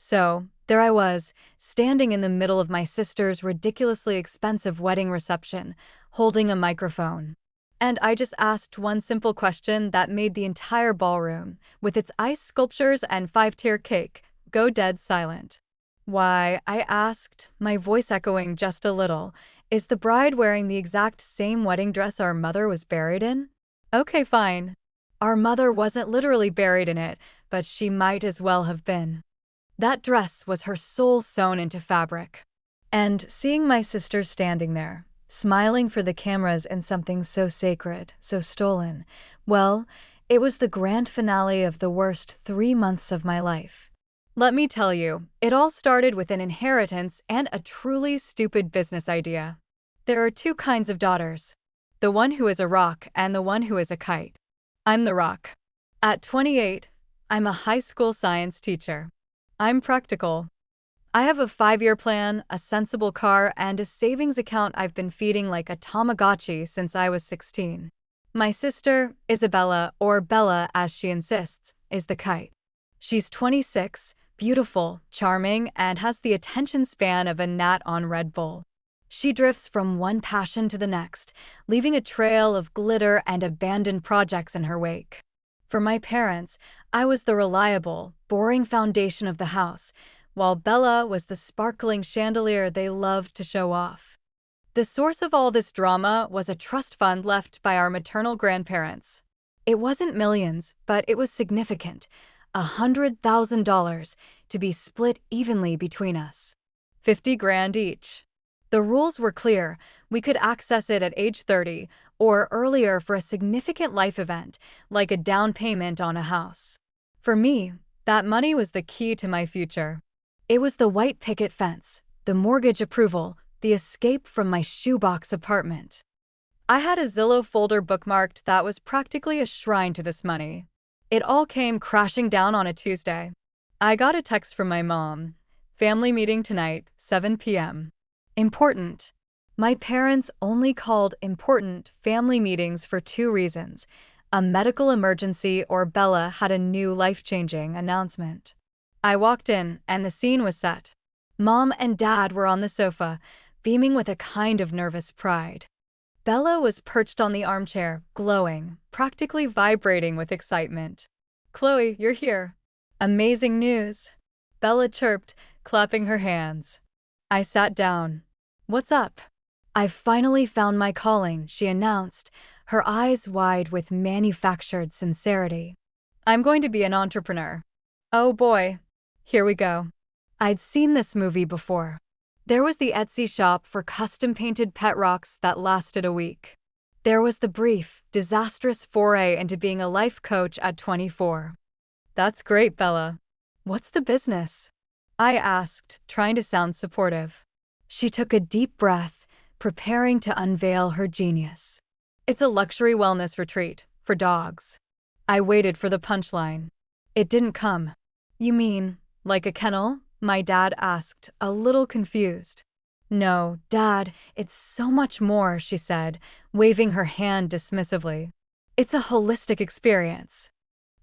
So, there I was, standing in the middle of my sister's ridiculously expensive wedding reception, holding a microphone. And I just asked one simple question that made the entire ballroom, with its ice sculptures and five-tier cake, go dead silent. Why, I asked, my voice echoing just a little, is the bride wearing the exact same wedding dress our mother was buried in? Okay, fine. Our mother wasn't literally buried in it, but she might as well have been. That dress was her soul sewn into fabric. And seeing my sister standing there, smiling for the cameras in something so sacred, so stolen, well, it was the grand finale of the worst 3 months of my life. Let me tell you, it all started with an inheritance and a truly stupid business idea. There are two kinds of daughters: the one who is a rock and the one who is a kite. I'm the rock. At 28, I'm a high school science teacher. I'm practical. I have a 5-year plan, a sensible car, and a savings account I've been feeding like a Tamagotchi since I was 16. My sister, Isabella, or Bella as she insists, is the kite. She's 26, beautiful, charming, and has the attention span of a gnat on Red Bull. She drifts from one passion to the next, leaving a trail of glitter and abandoned projects in her wake. For my parents, I was the reliable, boring foundation of the house, while Bella was the sparkling chandelier they loved to show off. The source of all this drama was a trust fund left by our maternal grandparents. It wasn't millions, but it was significant: $100,000 to be split evenly between us. 50 grand each. The rules were clear: we could access it at age 30 or earlier for a significant life event, like a down payment on a house. For me, that money was the key to my future. It was the white picket fence, the mortgage approval, the escape from my shoebox apartment. I had a Zillow folder bookmarked that was practically a shrine to this money. It all came crashing down on a Tuesday. I got a text from my mom. Family meeting tonight, 7 p.m. Important. My parents only called important family meetings for two reasons: a medical emergency or Bella had a new life-changing announcement. I walked in, and the scene was set. Mom and Dad were on the sofa, beaming with a kind of nervous pride. Bella was perched on the armchair, glowing, practically vibrating with excitement. "Chloe, you're here." "Amazing news," Bella chirped, clapping her hands. I sat down. "What's up?" "I've finally found my calling," she announced, her eyes wide with manufactured sincerity. "I'm going to be an entrepreneur." Oh boy. Here we go. I'd seen this movie before. There was the Etsy shop for custom-painted pet rocks that lasted a week. There was the brief, disastrous foray into being a life coach at 24. "That's great, Bella. What's the business?" I asked, trying to sound supportive. She took a deep breath, preparing to unveil her genius. "It's a luxury wellness retreat for dogs." I waited for the punchline. It didn't come. "You mean, like a kennel?" my dad asked, a little confused. "No, Dad, it's so much more," she said, waving her hand dismissively. "It's a holistic experience.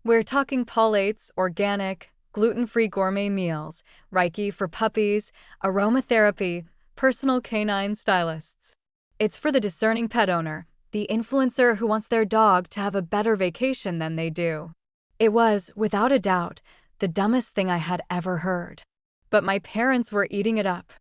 We're talking palates, organic, gluten-free gourmet meals, Reiki for puppies, aromatherapy, personal canine stylists. It's for the discerning pet owner, the influencer who wants their dog to have a better vacation than they do." It was, without a doubt, the dumbest thing I had ever heard. But my parents were eating it up.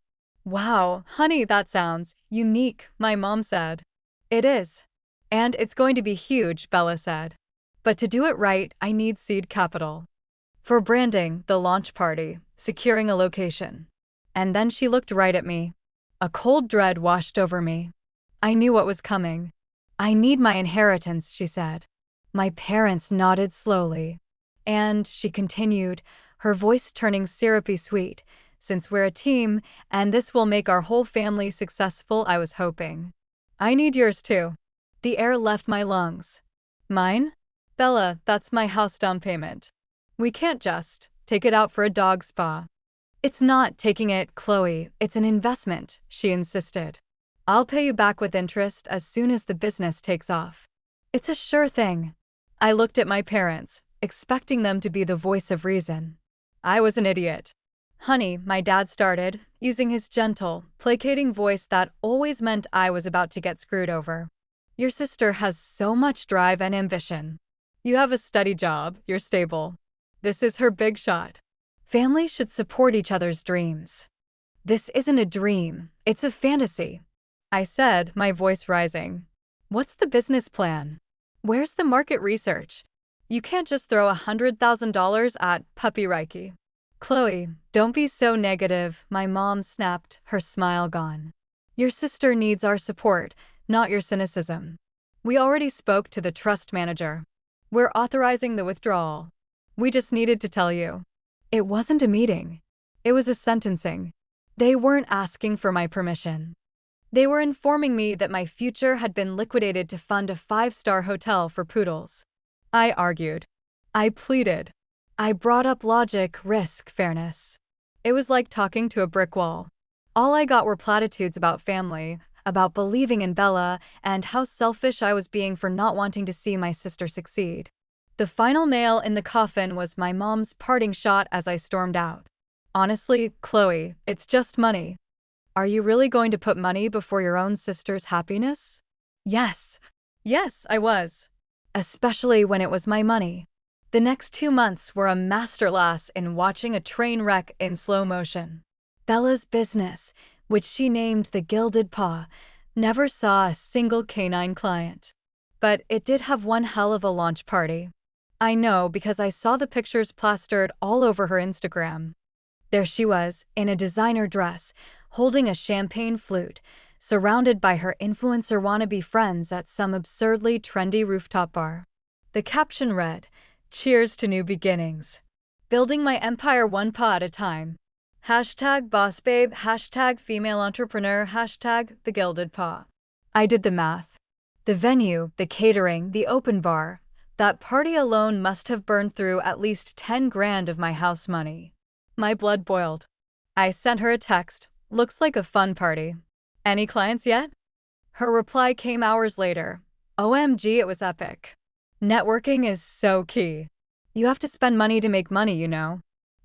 "Wow, honey, that sounds unique," my mom said. "It is. And it's going to be huge," Bella said. "But to do it right, I need seed capital. For branding, the launch party, securing a location." And then she looked right at me. A cold dread washed over me. I knew what was coming. "I need my inheritance," she said. My parents nodded slowly. "And," she continued, her voice turning syrupy sweet, "since we're a team, and this will make our whole family successful, I was hoping. I need yours too." The air left my lungs. "Mine?" "Bella, that's my house down payment. We can't just take it out for a dog spa." "It's not taking it, Chloe, it's an investment," she insisted. "I'll pay you back with interest as soon as the business takes off. It's a sure thing." I looked at my parents, expecting them to be the voice of reason. I was an idiot. Honey, my dad started, using his gentle, placating voice that always meant I was about to get screwed over. Your sister has so much drive and ambition. You have a steady job, you're stable. This is her big shot. Families should support each other's dreams. This isn't a dream, it's a fantasy, I said, my voice rising. What's the business plan? Where's the market research? You can't just throw $100,000 at puppy Reiki. Chloe, don't be so negative, my mom snapped, her smile gone. Your sister needs our support, not your cynicism. We already spoke to the trust manager. We're authorizing the withdrawal. We just needed to tell you. It wasn't a meeting. It was a sentencing. They weren't asking for my permission. They were informing me that my future had been liquidated to fund a 5-star hotel for poodles. I argued. I pleaded. I brought up logic, risk, fairness. It was like talking to a brick wall. All I got were platitudes about family, about believing in Bella, and how selfish I was being for not wanting to see my sister succeed. The final nail in the coffin was my mom's parting shot as I stormed out. Honestly, Chloe, it's just money. Are you really going to put money before your own sister's happiness? Yes. Yes, I was. Especially when it was my money. The next 2 months were a masterclass in watching a train wreck in slow motion. Bella's business, which she named the Gilded Paw, never saw a single canine client. But it did have one hell of a launch party. I know because I saw the pictures plastered all over her Instagram. There she was, in a designer dress, holding a champagne flute, surrounded by her influencer wannabe friends at some absurdly trendy rooftop bar. The caption read, "Cheers to new beginnings. Building my empire one paw at a time. #BossBabe, #female entrepreneur, #the Gilded Paw." I did the math. The venue, the catering, the open bar. That party alone must have burned through at least 10 grand of my house money. My blood boiled. I sent her a text. Looks like a fun party. Any clients yet? Her reply came hours later. OMG, it was epic. Networking is so key. You have to spend money to make money, you know.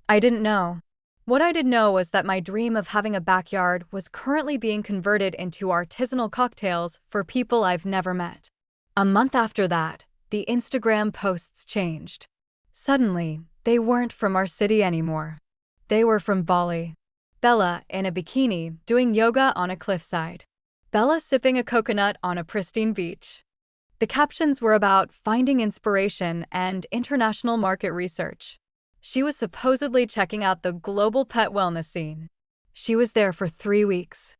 I didn't know. What I did know was that my dream of having a backyard was currently being converted into artisanal cocktails for people I've never met. A month after that, the Instagram posts changed. Suddenly, they weren't from our city anymore. They were from Bali. Bella in a bikini doing yoga on a cliffside. Bella sipping a coconut on a pristine beach. The captions were about finding inspiration and international market research. She was supposedly checking out the global pet wellness scene. She was there for 3 weeks.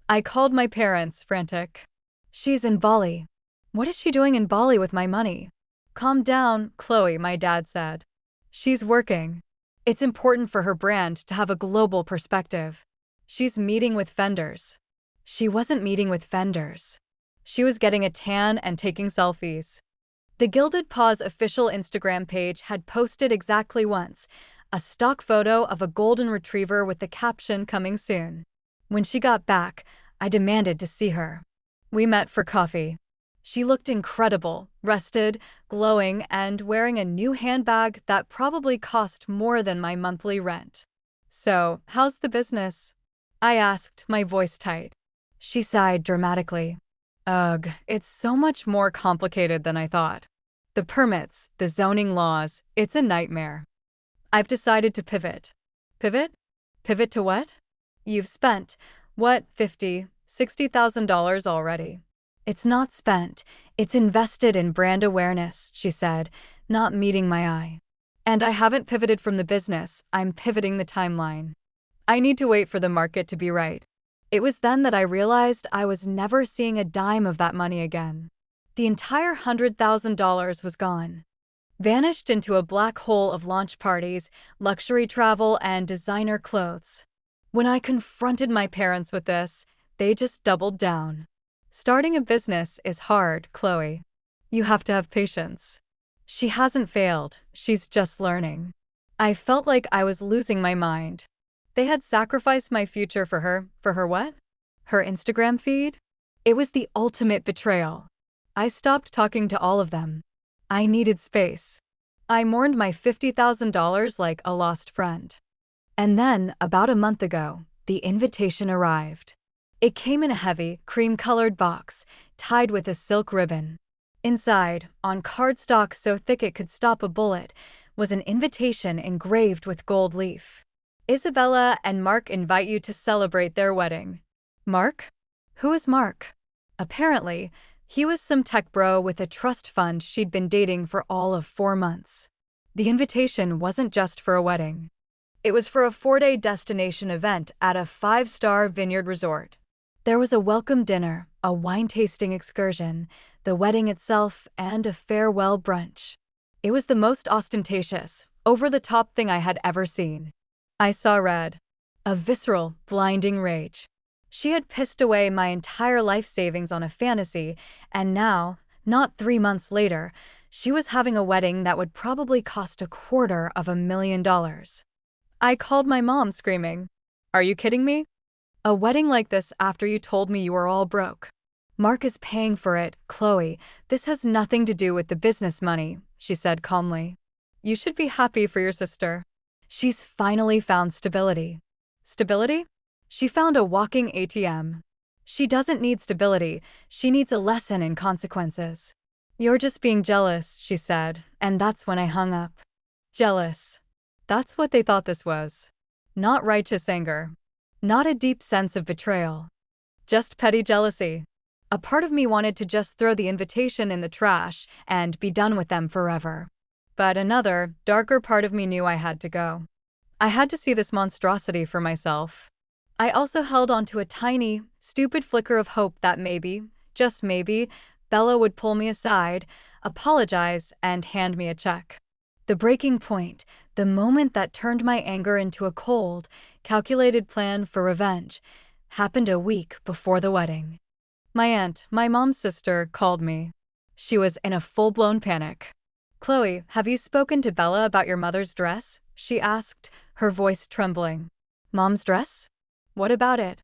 I called my parents, frantic. She's in Bali. What is she doing in Bali with my money? Calm down, Chloe, my dad said. She's working. It's important for her brand to have a global perspective. She's meeting with vendors. She wasn't meeting with vendors. She was getting a tan and taking selfies. The Gilded Paw's official Instagram page had posted exactly once, a stock photo of a golden retriever with the caption "Coming soon." When she got back, I demanded to see her. We met for coffee. She looked incredible, rested, glowing, and wearing a new handbag that probably cost more than my monthly rent. "So, how's the business?" I asked, my voice tight. She sighed dramatically. Ugh, it's so much more complicated than I thought. The permits, the zoning laws, it's a nightmare. I've decided to pivot. Pivot? Pivot to what? You've spent, what, $50,000-$60,000 already. It's not spent, it's invested in brand awareness, she said, not meeting my eye. And I haven't pivoted from the business, I'm pivoting the timeline. I need to wait for the market to be right. It was then that I realized I was never seeing a dime of that money again. The entire $100,000 was gone. Vanished into a black hole of launch parties, luxury travel, and designer clothes. When I confronted my parents with this, they just doubled down. Starting a business is hard, Chloe. You have to have patience. She hasn't failed, she's just learning. I felt like I was losing my mind. They had sacrificed my future for her what? Her Instagram feed? It was the ultimate betrayal. I stopped talking to all of them. I needed space. I mourned my $50,000 like a lost friend. And then, about a month ago, the invitation arrived. It came in a heavy, cream-colored box, tied with a silk ribbon. Inside, on cardstock so thick it could stop a bullet, was an invitation engraved with gold leaf. Isabella and Mark invite you to celebrate their wedding. Mark? Who is Mark? Apparently, he was some tech bro with a trust fund she'd been dating for all of 4 months. The invitation wasn't just for a wedding. It was for a 4-day destination event at a 5-star vineyard resort. There was a welcome dinner, a wine-tasting excursion, the wedding itself, and a farewell brunch. It was the most ostentatious, over-the-top thing I had ever seen. I saw red. A visceral, blinding rage. She had pissed away my entire life savings on a fantasy, and now, not 3 months later, she was having a wedding that would probably cost $250,000. I called my mom screaming, "Are you kidding me? A wedding like this after you told me you were all broke? Mark is paying for it, Chloe. This has nothing to do with the business money," she said calmly. "You should be happy for your sister. She's finally found stability." Stability? She found a walking ATM. She doesn't need stability, she needs a lesson in consequences. "You're just being jealous," she said, and that's when I hung up. Jealous. That's what they thought this was. Not righteous anger. Not a deep sense of betrayal. Just petty jealousy. A part of me wanted to just throw the invitation in the trash and be done with them forever. But another, darker part of me knew I had to go. I had to see this monstrosity for myself. I also held on to a tiny, stupid flicker of hope that maybe, just maybe, Bella would pull me aside, apologize, and hand me a check. The breaking point, the moment that turned my anger into a cold, calculated plan for revenge, happened a week before the wedding. My aunt, my mom's sister, called me. She was in a full-blown panic. "Chloe, have you spoken to Bella about your mother's dress?" she asked, her voice trembling. "Mom's dress? What about it?"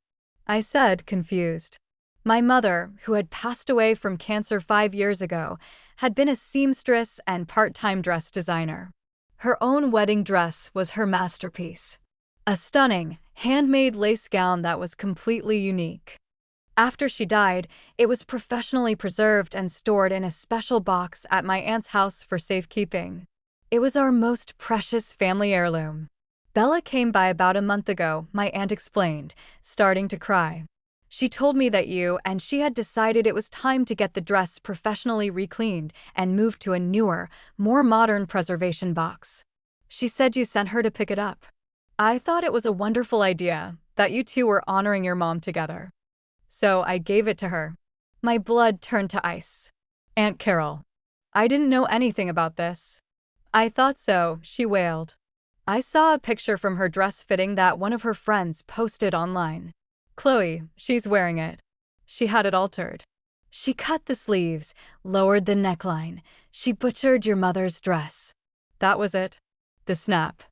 I said, confused. My mother, who had passed away from cancer 5 years ago, had been a seamstress and part-time dress designer. Her own wedding dress was her masterpiece. A stunning, handmade lace gown that was completely unique. After she died, it was professionally preserved and stored in a special box at my aunt's house for safekeeping. It was our most precious family heirloom. "Bella came by about a month ago," my aunt explained, starting to cry. "She told me that you and she had decided it was time to get the dress professionally recleaned and moved to a newer, more modern preservation box. She said you sent her to pick it up. I thought it was a wonderful idea, that you two were honoring your mom together. So I gave it to her." My blood turned to ice. "Aunt Carol, I didn't know anything about this." "I thought so," she wailed. "I saw a picture from her dress fitting that one of her friends posted online. Chloe, she's wearing it. She had it altered. She cut the sleeves, lowered the neckline. She butchered your mother's dress." That was it. The snap.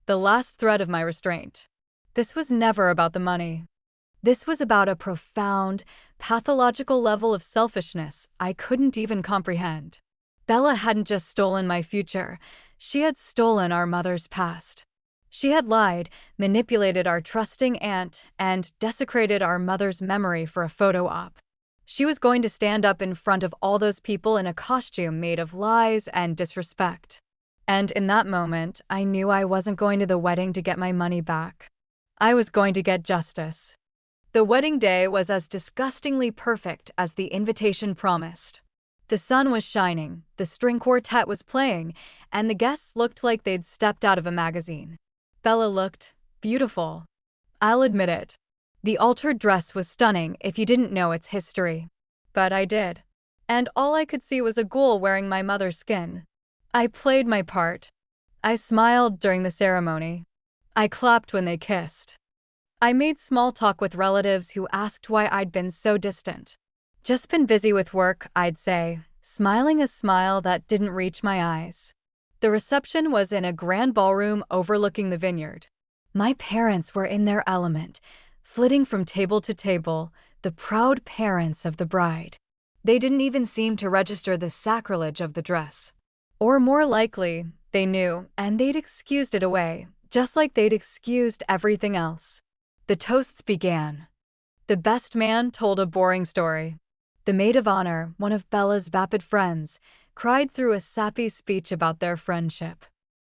The last thread of my restraint. This was never about the money. This was about a profound, pathological level of selfishness I couldn't even comprehend. Bella hadn't just stolen my future, she had stolen our mother's past. She had lied, manipulated our trusting aunt, and desecrated our mother's memory for a photo op. She was going to stand up in front of all those people in a costume made of lies and disrespect. And in that moment, I knew I wasn't going to the wedding to get my money back. I was going to get justice. The wedding day was as disgustingly perfect as the invitation promised. The sun was shining, the string quartet was playing, and the guests looked like they'd stepped out of a magazine. Bella looked beautiful. I'll admit it. The altered dress was stunning if you didn't know its history. But I did. And all I could see was a ghoul wearing my mother's skin. I played my part. I smiled during the ceremony. I clapped when they kissed. I made small talk with relatives who asked why I'd been so distant. "Just been busy with work," I'd say, smiling a smile that didn't reach my eyes. The reception was in a grand ballroom overlooking the vineyard. My parents were in their element, flitting from table to table, the proud parents of the bride. They didn't even seem to register the sacrilege of the dress. Or more likely, they knew, and they'd excused it away, just like they'd excused everything else. The toasts began. The best man told a boring story. The maid of honor, one of Bella's vapid friends, cried through a sappy speech about their friendship.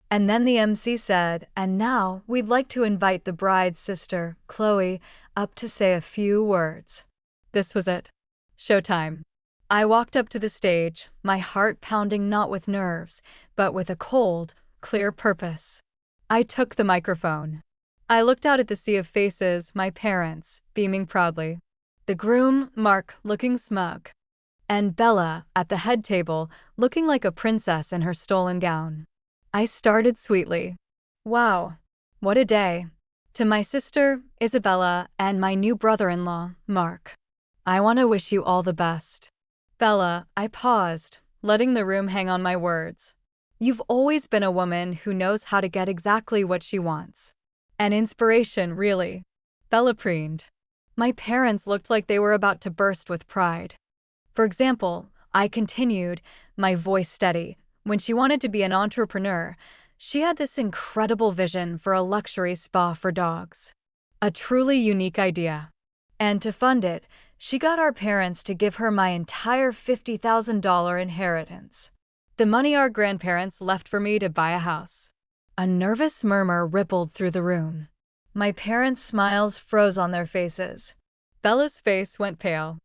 And then the MC said, "And now we'd like to invite the bride's sister, Chloe, up to say a few words." This was it. Showtime. I walked up to the stage, my heart pounding not with nerves, but with a cold, clear purpose. I took the microphone. I looked out at the sea of faces, my parents, beaming proudly. The groom, Mark, looking smug. And Bella, at the head table, looking like a princess in her stolen gown. I started sweetly. "Wow, what a day. To my sister, Isabella, and my new brother-in-law, Mark. I want to wish you all the best." "Bella," I paused, letting the room hang on my words. "You've always been a woman who knows how to get exactly what she wants. An inspiration, really." Bella preened. My parents looked like they were about to burst with pride. "For example," I continued, my voice steady, "when she wanted to be an entrepreneur, she had this incredible vision for a luxury spa for dogs. A truly unique idea. And to fund it, she got our parents to give her my entire $50,000 inheritance. The money our grandparents left for me to buy a house." A nervous murmur rippled through the room. My parents' smiles froze on their faces. Bella's face went pale.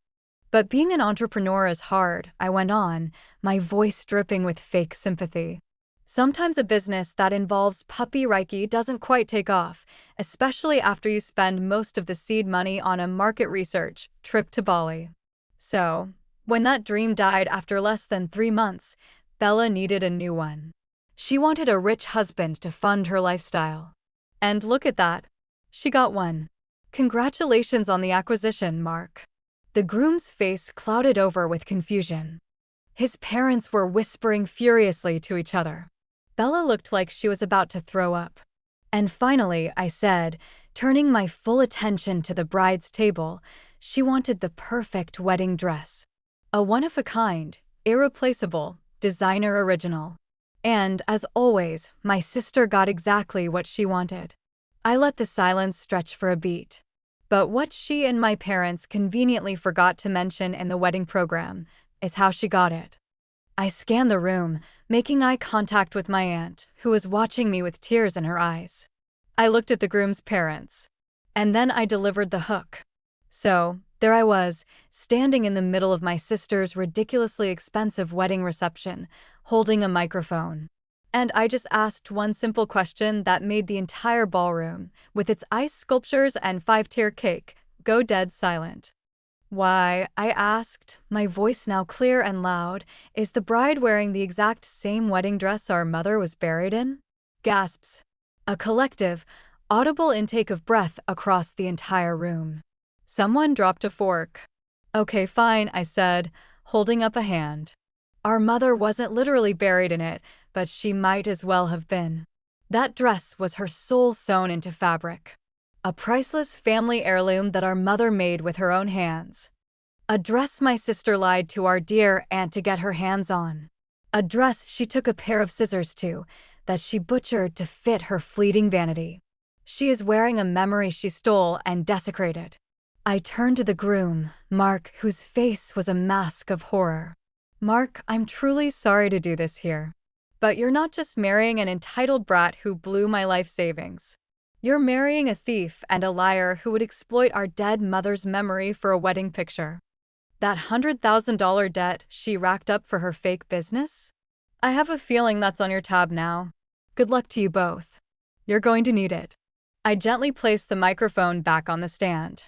"But being an entrepreneur is hard," I went on, my voice dripping with fake sympathy. "Sometimes a business that involves puppy Reiki doesn't quite take off, especially after you spend most of the seed money on a market research trip to Bali." So, when that dream died after less than 3 months, Bella needed a new one. She wanted a rich husband to fund her lifestyle. And look at that. She got one. "Congratulations on the acquisition, Mark." The groom's face clouded over with confusion. His parents were whispering furiously to each other. Bella looked like she was about to throw up. And finally, I said, turning my full attention to the bride's table, she wanted the perfect wedding dress. A one-of-a-kind, irreplaceable, designer original. And, as always, my sister got exactly what she wanted. I let the silence stretch for a beat. But what she and my parents conveniently forgot to mention in the wedding program is how she got it. I scanned the room, making eye contact with my aunt, who was watching me with tears in her eyes. I looked at the groom's parents. And then I delivered the hook. So, there I was, standing in the middle of my sister's ridiculously expensive wedding reception, holding a microphone. And I just asked one simple question that made the entire ballroom, with its ice sculptures and 5-tier cake, go dead silent. "Why," I asked, my voice now clear and loud, "is the bride wearing the exact same wedding dress our mother was buried in?" Gasps. A collective, audible intake of breath across the entire room. Someone dropped a fork. "Okay, fine," I said, holding up a hand. "Our mother wasn't literally buried in it, but she might as well have been. That dress was her soul sewn into fabric. A priceless family heirloom that our mother made with her own hands. A dress my sister lied to our dear aunt to get her hands on. A dress she took a pair of scissors to, that she butchered to fit her fleeting vanity. She is wearing a memory she stole and desecrated." I turned to the groom, Mark, whose face was a mask of horror. "Mark, I'm truly sorry to do this here. But you're not just marrying an entitled brat who blew my life savings. You're marrying a thief and a liar who would exploit our dead mother's memory for a wedding picture. That $100,000 debt she racked up for her fake business? I have a feeling that's on your tab now. Good luck to you both. You're going to need it." I gently placed the microphone back on the stand.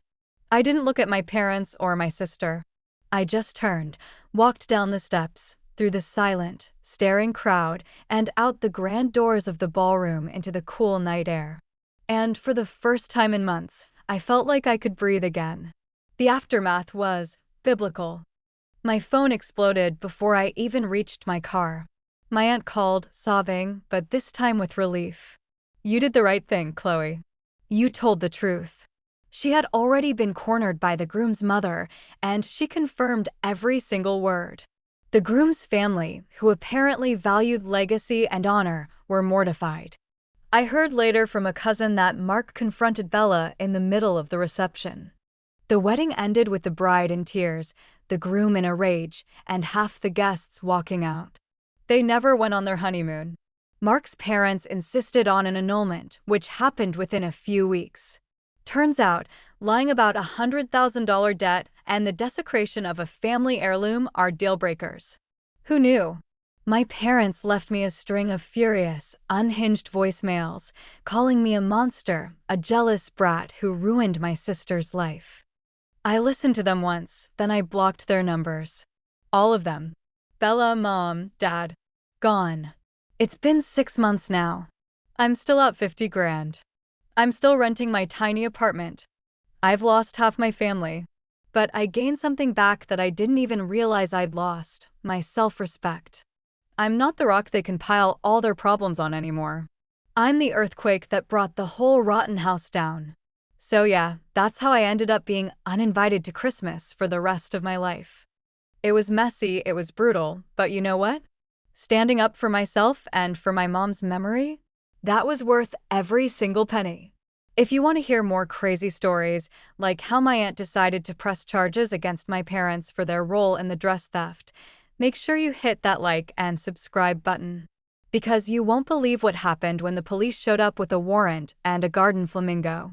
I didn't look at my parents or my sister. I just turned, walked down the steps, through the silent, staring crowd, and out the grand doors of the ballroom into the cool night air. And for the first time in months, I felt like I could breathe again. The aftermath was biblical. My phone exploded before I even reached my car. My aunt called, sobbing, but this time with relief. "You did the right thing, Chloe. You told the truth." She had already been cornered by the groom's mother, and she confirmed every single word. The groom's family, who apparently valued legacy and honor, were mortified. I heard later from a cousin that Mark confronted Bella in the middle of the reception. The wedding ended with the bride in tears, the groom in a rage, and half the guests walking out. They never went on their honeymoon. Mark's parents insisted on an annulment, which happened within a few weeks. Turns out, lying about $100,000 debt and the desecration of a family heirloom are deal breakers. Who knew? My parents left me a string of furious, unhinged voicemails, calling me a monster, a jealous brat who ruined my sister's life. I listened to them once, then I blocked their numbers. All of them. Bella, Mom, Dad. Gone. It's been 6 months now. I'm still out 50 grand. I'm still renting my tiny apartment. I've lost half my family. But I gained something back that I didn't even realize I'd lost, my self-respect. I'm not the rock they can pile all their problems on anymore. I'm the earthquake that brought the whole rotten house down. So yeah, that's how I ended up being uninvited to Christmas for the rest of my life. It was messy, it was brutal, but you know what? Standing up for myself and for my mom's memory? That was worth every single penny. If you want to hear more crazy stories, like how my aunt decided to press charges against my parents for their role in the dress theft, make sure you hit that like and subscribe button. Because you won't believe what happened when the police showed up with a warrant and a garden flamingo.